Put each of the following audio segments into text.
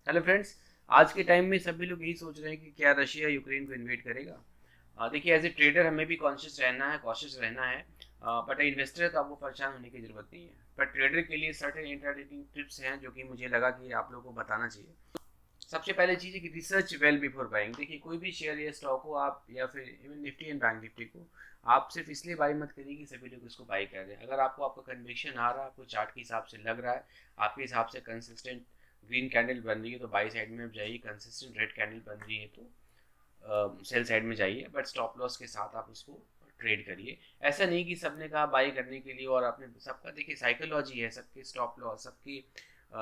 Hello friends. आज के time में सभी लोग यही सोच रहे हैं कि क्या रशिया यूक्रेन को इन्वेड करेगा। देखिए, एज ए ट्रेडर हमें भी कॉन्शियस रहना है, कॉशियस रहना है। बट इन्वेस्टर है तो आपको परेशान होने की ज़रूरत नहीं है। पर ट्रेडर के लिए सर्टेन इंट्राडेटिंग टिप्स हैं जो कि मुझे लगा कि आप लोगों को बताना चाहिए। सबसे पहले चीज़ है कि रिसर्च वेल बिफोर बाइंग। देखिए, कोई भी शेयर या स्टॉक को आप, या फिर even Nifty and bank Nifty को, आप सिर्फ इसलिए बाई मत करिए कि सभी लोग इसको बाई कर रहे हैं। अगर आपको आपका कन्विक्शन आ रहा है, आपको चार्ट के हिसाब से लग रहा है, आपके हिसाब से कंसिस्टेंट ग्रीन कैंडल बन रही है तो बाई साइड में आप जाइए, कंसिस्टेंट रेड कैंडल बन रही है तो सेल साइड में जाइए। बट स्टॉप लॉस के साथ आप उसको ट्रेड करिए। ऐसा नहीं कि सबने कहा बाई करने के लिए और आपने सबका, देखिए साइकोलॉजी है, सबके स्टॉप लॉस,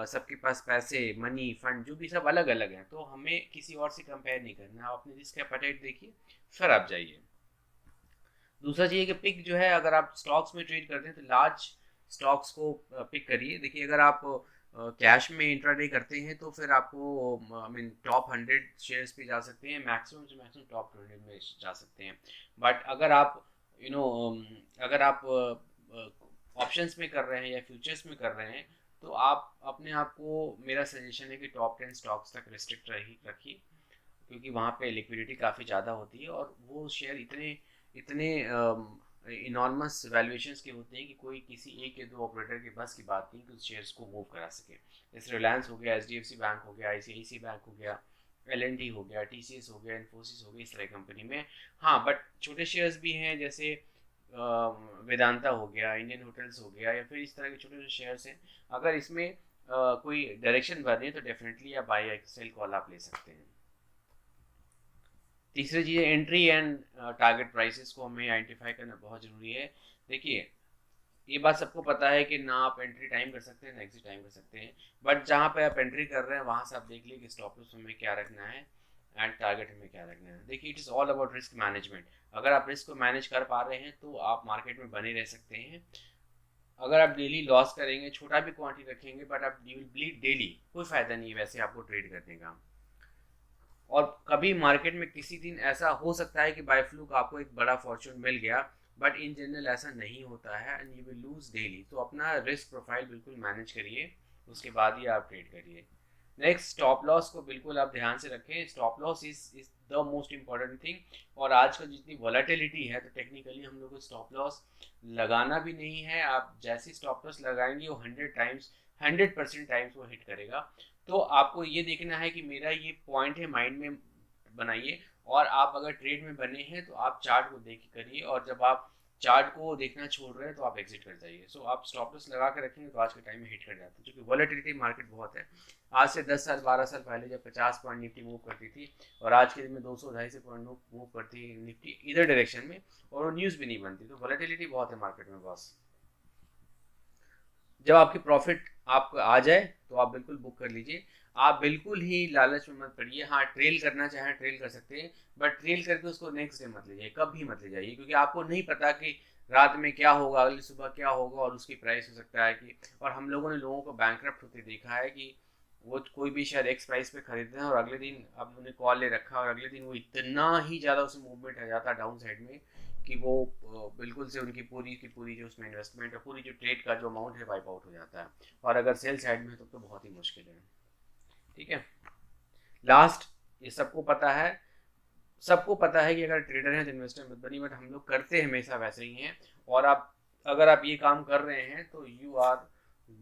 सबके पास पैसे, मनी, फंड जो भी सब अलग अलग हैं, तो हमें किसी और से कंपेयर नहीं करना। आप अपनी रिस्क एपेटाइट देखिए, फिर आप जाइए। दूसरा चाहिए कि पिक जो है, अगर आप स्टॉक्स में ट्रेड करते हैं तो लार्ज स्टॉक्स को पिक करिए। देखिए, अगर आप कैश में इंट्राडे करते हैं तो फिर आपको आई मीन टॉप 100 शेयर्स पे जा सकते हैं, मैक्सिमम से मैक्सिमम टॉप 100 में जा सकते हैं। बट अगर आप यू नो अगर आप ऑप्शंस में कर रहे हैं या फ्यूचर्स में कर रहे हैं तो आप अपने आप को, मेरा सजेशन है कि टॉप 10 स्टॉक्स तक रिस्ट्रिक्ट रखिए, क्योंकि वहाँ पे लिक्विडिटी काफ़ी ज़्यादा होती है और वो शेयर इतने इतने इनॉर्मस वैल्यूएशंस के होते हैं कि कोई किसी एक या दो ऑपरेटर के बस की बात नहीं कि उस शेयर्स को मूव करा सके। जैसे रिलायंस हो गया, एचडीएफसी बैंक हो गया, आईसीआईसी बैंक हो गया, एलएनटी हो गया, टीसीएस हो गया, इन्फोसिस हो गई, इस तरह कंपनी में। हाँ, बट छोटे शेयर्स भी हैं, जैसे वेदांता हो गया, इंडियन होटल्स हो गया, या फिर इस तरह के छोटे छोटे शेयर्स हैं। अगर इसमें कोई डायरेक्शन बने तो डेफिनेटली आप बाई या सेल कॉल आप ले सकते हैं। तीसरी चीज़ है एंट्री एंड टारगेट प्राइसेस को हमें आइडेंटिफाई करना बहुत ज़रूरी है। देखिए, ये बात सबको पता है कि ना आप एंट्री टाइम कर सकते हैं ना एग्जिट टाइम कर सकते हैं। बट जहाँ पे आप एंट्री कर रहे हैं वहाँ से आप देख लीजिए कि स्टॉप लॉस हमें क्या रखना है एंड टारगेट हमें क्या रखना है। देखिए, it is all about risk management. अगर आप रिस्क को मैनेज कर पा रहे हैं तो आप मार्केट में बने रह सकते हैं। अगर आप डेली लॉस करेंगे, छोटा भी क्वांटिटी रखेंगे, बट आप यू विल ब्लीड डेली, कोई फ़ायदा नहीं है वैसे आपको ट्रेड करने का। और कभी मार्केट में किसी दिन ऐसा हो सकता है कि बाय फ्लूक आपको एक बड़ा फॉर्चून मिल गया, बट इन जनरल ऐसा नहीं होता है and you will lose daily. तो अपना रिस्क प्रोफाइल बिल्कुल मैनेज करिए, उसके बाद ही आप ट्रेड करिए। नेक्स्ट, स्टॉप लॉस को बिल्कुल आप ध्यान से रखें। Stop loss is the most important thing. और आज का जितनी वॉलेटिलिटी है तो टेक्निकली हम लोग को स्टॉप लॉस लगाना भी नहीं है। आप जैसे स्टॉप लॉस लगाएंगे वो 100 टाइम्स, 100% टाइम्स वो हिट करेगा। तो आपको ये देखना है कि मेरा ये पॉइंट है, माइंड में बनाइए। और आप अगर ट्रेड में बने हैं तो आप चार्ट को देख करिए, और जब आप चार्ट को देखना छोड़ रहे हैं तो आप एग्जिट कर जाइए। सो आप स्टॉप लॉस लगा कर रखेंगे तो आज के टाइम में हिट कर जाते हैं, क्योंकि वॉलेटिलिटी मार्केट बहुत है। आज से 10 साल 12 साल पहले जब 50 पॉइंट निफ्टी मूव करती थी, और आज के दिन में 200-250 पॉइंट मूव करती है निफ्टी इधर डायरेक्शन में, और वो न्यूज़ भी नहीं बनती। तो वॉलेटिलिटी बहुत है मार्केट में बॉस। जब आपकी प्रॉफिट आप आ जाए तो आप बिल्कुल बुक कर लीजिए। आप बिल्कुल ही लालच में मत पड़िए। हाँ, ट्रेल करना चाहें ट्रेल कर सकते हैं, बट ट्रेल करके उसको नेक्स्ट डे मत लीजिए, कभी मत ले जाइए, क्योंकि आपको नहीं पता कि रात में क्या होगा, अगली सुबह क्या होगा, और उसकी प्राइस हो सकता है कि, और हम लोगों ने लोगों को बैंकरप्ट होते देखा है कि वो कोई भी शेयर एक्स प्राइस पे खरीदते हैं और अगले दिन अब उन्होंने कॉल ले रखा और अगले दिन वो इतना ही ज़्यादा उसमें मूवमेंट आ जाता है डाउन साइड में कि वो बिल्कुल से उनकी पूरी की पूरी जो उसमें इन्वेस्टमेंट है, पूरी जो ट्रेड का जो अमाउंट है, वाइप आउट हो जाता है। और अगर सेल साइड में है तो बहुत ही मुश्किल है। ठीक है। लास्ट, ये सबको पता है कि अगर ट्रेडर हैं तो इन्वेस्टर मत बनिए, बट हम लोग करते हमेशा वैसे ही हैं। और आप, अगर आप ये काम कर रहे हैं तो you are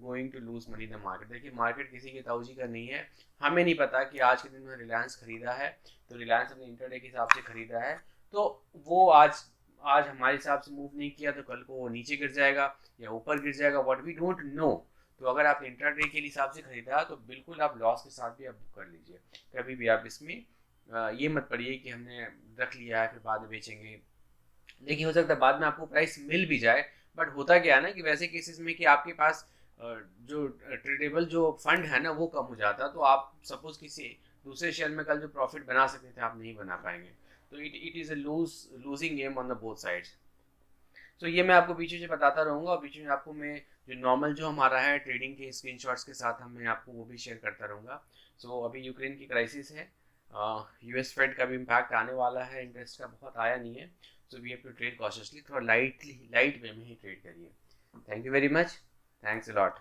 going to lose money in the market. देखिए, मार्केट किसी के ताऊजी का नहीं है। हमें नहीं पता कि आज के दिन में रिलायंस खरीदा है तो रिलायंस अपने इंटरडे के हिसाब से खरीदा है, तो वो आज आज हमारे हिसाब से मूव नहीं किया तो कल को वो नीचे गिर जाएगा या ऊपर गिर जाएगा, व्हाट वी डोंट नो। तो अगर आप इंटरडे के हिसाब से खरीदा तो बिल्कुल आप लॉस के साथ भी आप बुक कर लीजिए। कभी भी आप इसमें ये मत पड़िए कि हमने रख लिया है फिर बाद में बेचेंगे। देखिए, हो सकता है बाद में आपको प्राइस मिल भी जाए, बट होता क्या है ना कि वैसे केसेस में कि आपके पास जो ट्रेडेबल जो फंड है ना वो कम हो जाता है, तो आप सपोज किसी दूसरे शेयर में कल जो प्रॉफिट बना सकते थे आप नहीं बना पाएंगे। तो it is a losing game on the both sides. तो ये मैं आपको बीच में बताता रहूँगा, और बीच में आपको मैं जो नॉर्मल जो हमारा है ट्रेडिंग के स्क्रीनशॉट्स के साथ मैं आपको वो भी शेयर करता रहूँगा। सो अभी यूक्रेन की क्राइसिस है, यूएस फेड का भी इम्पैक्ट आने वाला है, इंटरेस्ट का बहुत आया नहीं है। So we have to trade cautiously, थोड़ा लाइट वे में ही ट्रेड करिए। Thank you very much. Thanks a lot.